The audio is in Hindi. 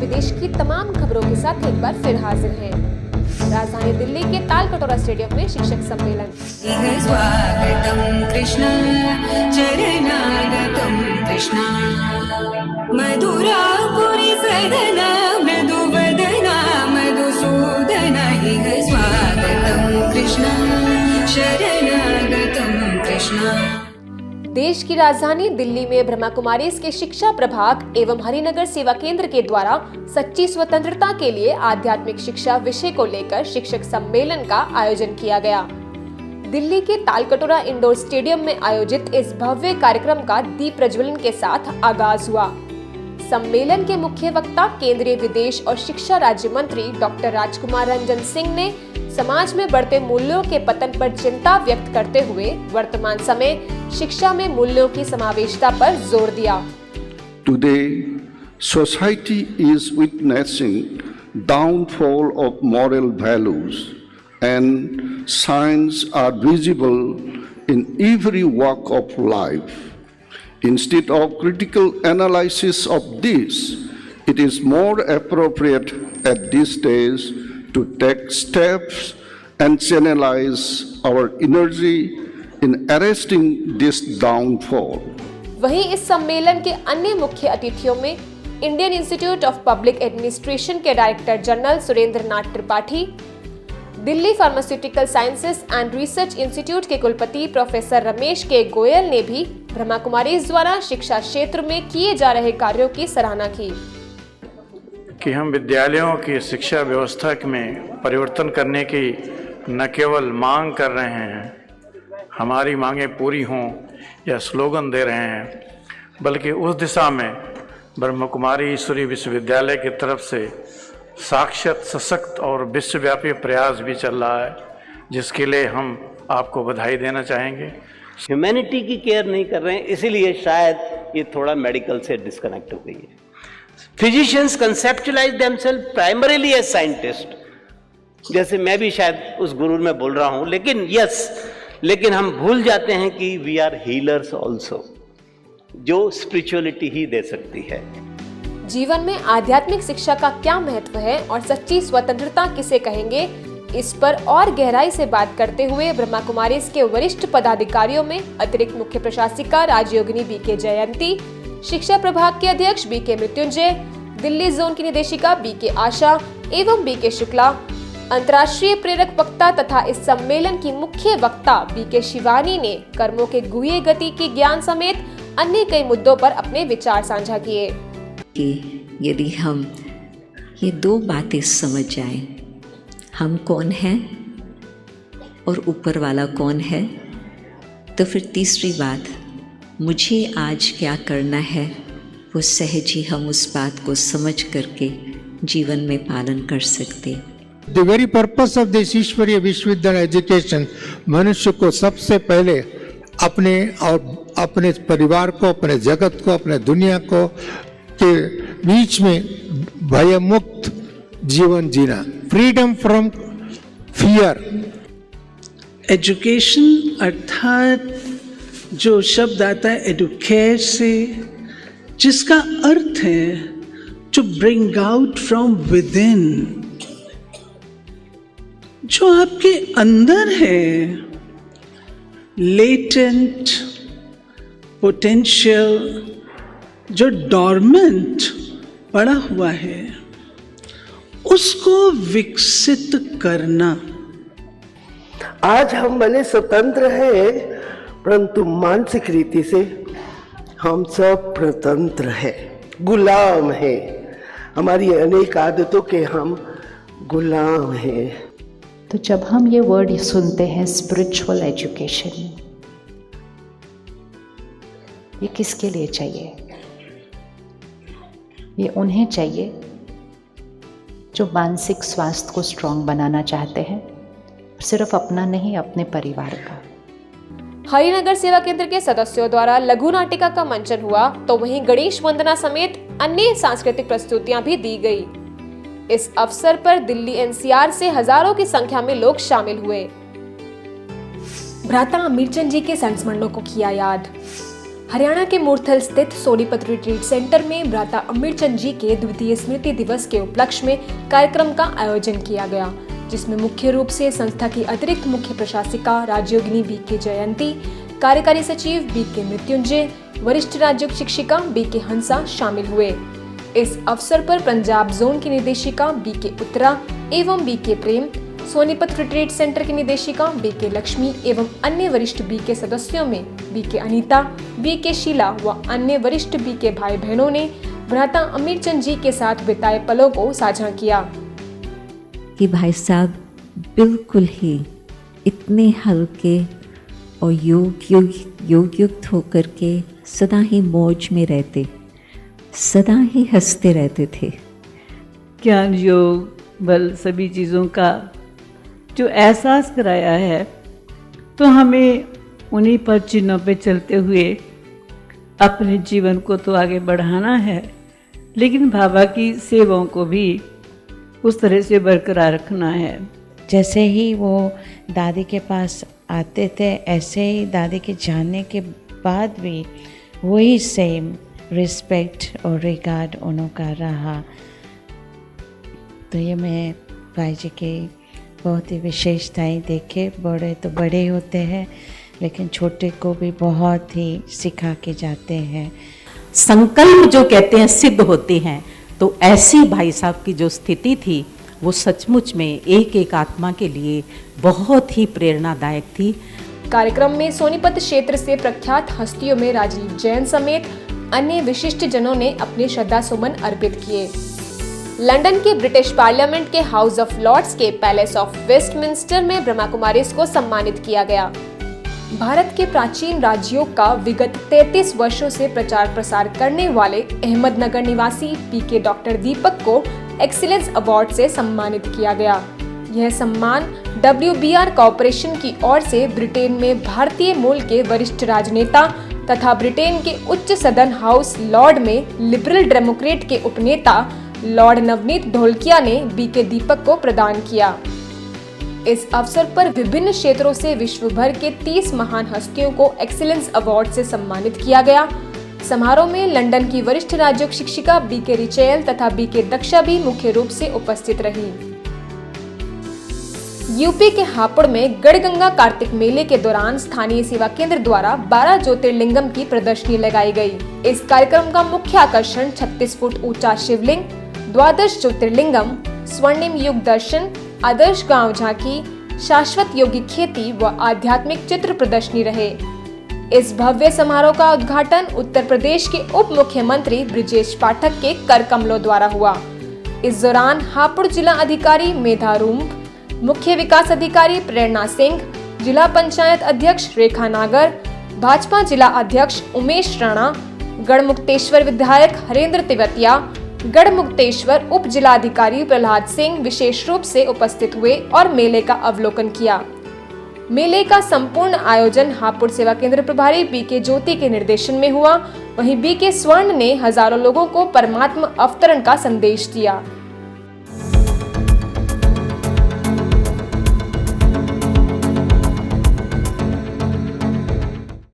विदेश की तमाम खबरों के साथ एक बार फिर हाजिर हैं। राजधानी दिल्ली के तालकटोरा स्टेडियम में शिक्षक सम्मेलन। स्वागतम कृष्ण चरणागतम कृष्ण मधुरापुरी सदना मधुवदना मधुसूदना स्वागतम कृष्ण शरणागतम कृष्ण। देश की राजधानी दिल्ली में ब्रह्मा कुमारीज के शिक्षा प्रभाग एवं हरिनगर सेवा केंद्र के द्वारा सच्ची स्वतंत्रता के लिए आध्यात्मिक शिक्षा विषय को लेकर शिक्षक सम्मेलन का आयोजन किया गया। दिल्ली के तालकटोरा इंडोर स्टेडियम में आयोजित इस भव्य कार्यक्रम का दीप प्रज्वलन के साथ आगाज हुआ। सम्मेलन के मुख्य वक्ता केंद्रीय विदेश और शिक्षा राज्य मंत्री डॉक्टर राजकुमार रंजन सिंह ने समाज में बढ़ते मूल्यों के पतन पर चिंता व्यक्त करते हुए वर्तमान समय शिक्षा में मूल्यों की समावेशिता पर जोर दिया। Today, society is witnessing downfall of moral values and signs are visible in every walk of life. Instead of critical analysis of this, it is more appropriate at this stage to take steps and channelize our energy in arresting this downfall. वहीं इस सम्मेलन के अन्य मुख्य अतिथियों में Indian Institute of Public Administration के director general Surendra Nath Tripathi, Delhi pharmaceutical sciences and research institute के कुलपति प्रोफेसर रमेश के गोयल ने भी ब्रह्मा कुमारीज द्वारा शिक्षा क्षेत्र में किए जा रहे कार्यों की सराहना की। कि हम विद्यालयों की शिक्षा व्यवस्था में परिवर्तन करने की न केवल मांग कर रहे हैं, हमारी मांगें पूरी हों या स्लोगन दे रहे हैं, बल्कि उस दिशा में ब्रह्मा कुमारी ईश्वरीय विश्वविद्यालय की तरफ से साक्षात सशक्त और विश्वव्यापी प्रयास भी चल रहा है, जिसके लिए हम आपको बधाई देना चाहेंगे। ह्यूमैनिटी की केयर नहीं कर रहे हैं, इसीलिए शायद ये थोड़ा मेडिकल से डिस्कनेक्ट हो गई है। Physicians conceptualize themselves primarily as scientist, जैसे मैं भी शायद उस गुरूर में बोल रहा हूं, लेकिन हम भूल जाते हैं कि वी आर हीलर्स ऑल्सो, जो स्पिरिचुअलिटी ही दे सकती है। जीवन में आध्यात्मिक शिक्षा का क्या महत्व है और सच्ची स्वतंत्रता किसे कहेंगे, इस पर और गहराई से बात करते हुए ब्रह्मा कुमारीज के वरिष्ठ पदाधिकारियों में अतिरिक्त मुख्य प्रशासिका राजयोगिनी बीके जयंती, शिक्षा प्रभाग के अध्यक्ष बीके मृत्युंजय, दिल्ली जोन की निदेशिका बीके आशा एवं बीके शुक्ला, अंतर्राष्ट्रीय प्रेरक वक्ता तथा इस सम्मेलन की मुख्य वक्ता बीके शिवानी ने कर्मों के गुह्य गति की ज्ञान समेत अन्य कई मुद्दों पर अपने विचार साझा किए। कि यदि हम ये दो बातें समझ जाएं, हम कौन हैं और ऊपर वाला कौन है, तो फिर तीसरी बात, मुझे आज क्या करना है, वो सहज ही हम उस बात को समझ करके जीवन में पालन कर सकते। The very purpose of this ईश्वरीय विश्वविद्यालय एजुकेशन मनुष्य को सबसे पहले अपने और अपने परिवार को, अपने जगत को, अपने दुनिया को के बीच में भयमुक्त जीवन जीना, फ्रीडम फ्रॉम फियर। एजुकेशन अर्थात जो शब्द आता है एडुकेट से, जिसका अर्थ है to bring out from within, जो आपके अंदर है, लेटेंट पोटेंशियल जो डॉर्मेंट पड़ा हुआ है, उसको विकसित करना। आज हम भले स्वतंत्र हैं, परंतु मानसिक रीति से हम सब प्रतंत्र हैं, गुलाम हैं। हमारी अनेक आदतों के हम गुलाम हैं। तो जब हम ये वर्ड सुनते हैं स्पिरिचुअल एजुकेशन, ये किसके लिए चाहिए? ये उन्हें चाहिए जो मानसिक स्वास्थ्य को स्ट्रॉन्ग बनाना चाहते हैं, सिर्फ अपना नहीं, अपने परिवार का। हरिनगर सेवा केंद्र के सदस्यों द्वारा लघु नाटिका का मंचन हुआ, तो वहीं गणेश वंदना समेत अन्य सांस्कृतिक प्रस्तुतियां भी दी गई। इस अवसर पर दिल्ली एनसीआर से हजारों की संख्या में लोग शामिल हुए। भ्राता अमीरचंद जी के संस्मरणों को किया याद। हरियाणा के मूर्थल स्थित सोनीपत रिट्रीट सेंटर में भ्राता अमीरचंद जी के द्वितीय स्मृति दिवस के उपलक्ष्य में कार्यक्रम का आयोजन किया गया, जिसमें मुख्य रूप से संस्था की अतिरिक्त मुख्य प्रशासिका राजयोगिनी बी.के. जयंती, कार्यकारी सचिव बी.के. मृत्युंजय, वरिष्ठ राजयोग शिक्षिका बी.के. हंसा शामिल हुए। इस अवसर पर पंजाब जोन की निदेशिका बी.के. उत्तरा एवं बी.के. प्रेम, सोनीपत रिट्रीट सेंटर की निदेशिका बी.के. लक्ष्मी एवं अन्य वरिष्ठ बी.के. सदस्यों में बी.के. अनीता, बी.के. शीला व अन्य वरिष्ठ बी.के. भाई बहनों ने भ्राता अमीरचंद जी के साथ बिताए पलों को साझा किया। कि भाई साहब बिल्कुल ही इतने हल्के और युक्त होकर के सदा ही मौज में रहते, सदा ही हंसते रहते थे। ज्ञान योग बल सभी चीज़ों का जो एहसास कराया है, तो हमें उन्हीं पर चिन्हों पे चलते हुए अपने जीवन को तो आगे बढ़ाना है, लेकिन बाबा की सेवाओं को भी उस तरह से बरकरार रखना है। जैसे ही वो दादी के पास आते थे, ऐसे ही दादी के जाने के बाद भी वही सेम रिस्पेक्ट और रिगार्ड उनका रहा। तो ये मैं भाई जी के बहुत ही विशेषताएं देखे। बड़े तो बड़े होते हैं, लेकिन छोटे को भी बहुत ही सिखा के जाते हैं। संकल्प जो कहते हैं सिद्ध होते हैं, तो ऐसी भाई साहब की जो स्थिति थी वो सचमुच में एक एक आत्मा के लिए बहुत ही प्रेरणादायक थी। कार्यक्रम में सोनीपत क्षेत्र से प्रख्यात हस्तियों में राजीव जैन समेत अन्य विशिष्ट जनों ने अपने श्रद्धा सुमन अर्पित किए। लंदन के ब्रिटिश पार्लियामेंट के हाउस ऑफ लॉर्ड्स के पैलेस ऑफ वेस्टमिंस्टर में ब्रह्मा कुमारीज को सम्मानित किया गया। भारत के प्राचीन राजयोग का विगत 33 वर्षों से प्रचार प्रसार करने वाले अहमदनगर निवासी पी.के. डॉक्टर दीपक को एक्सीलेंस अवार्ड से सम्मानित किया गया। यह सम्मान WBR कॉर्पोरेशन की ओर से ब्रिटेन में भारतीय मूल के वरिष्ठ राजनेता तथा ब्रिटेन के उच्च सदन हाउस लॉर्ड में लिबरल डेमोक्रेट के उपनेता लॉर्ड नवनीत ढोलकिया ने बी.के. दीपक को प्रदान किया। इस अवसर पर विभिन्न क्षेत्रों से विश्व भर के 30 महान हस्तियों को एक्सीलेंस अवार्ड से सम्मानित किया गया। समारोह में लंदन की वरिष्ठ राजयोग शिक्षिका बी.के. रिचेल तथा बी.के. दक्षा भी मुख्य रूप से उपस्थित रही। यूपी के हापुड़ में गढ़गंगा कार्तिक मेले के दौरान स्थानीय सेवा केंद्र द्वारा 12 ज्योतिर्लिंगम की प्रदर्शनी लगाई गई। इस कार्यक्रम का मुख्य आकर्षण 36 फुट ऊंचा शिवलिंग, 12 ज्योतिर्लिंगम, स्वर्णिम युग दर्शन, आदर्श गांव झांकी, शाश्वत योगी खेती व आध्यात्मिक चित्र प्रदर्शनी रहे। इस भव्य समारोह का उद्घाटन उत्तर प्रदेश के उप मुख्यमंत्री ब्रिजेश पाठक के कर कमलों द्वारा हुआ। इस दौरान हापुड़ जिला अधिकारी मेधा रूम्भ, मुख्य विकास अधिकारी प्रेरणा सिंह, जिला पंचायत अध्यक्ष रेखा नागर, भाजपा जिला अध्यक्ष उमेश राणा, गढ़मुक्तेश्वर विधायक हरेंद्र तिवतिया, गढ़मुक्तेश्वर उप जिलाधिकारी प्रहलाद सिंह विशेष रूप से उपस्थित हुए और मेले का अवलोकन किया। मेले का संपूर्ण आयोजन हापुड़ सेवा केंद्र प्रभारी बी.के. ज्योति के निर्देशन में हुआ। वहीं बी.के. स्वर्ण ने हजारों लोगों को परमात्मा अवतरण का संदेश दिया।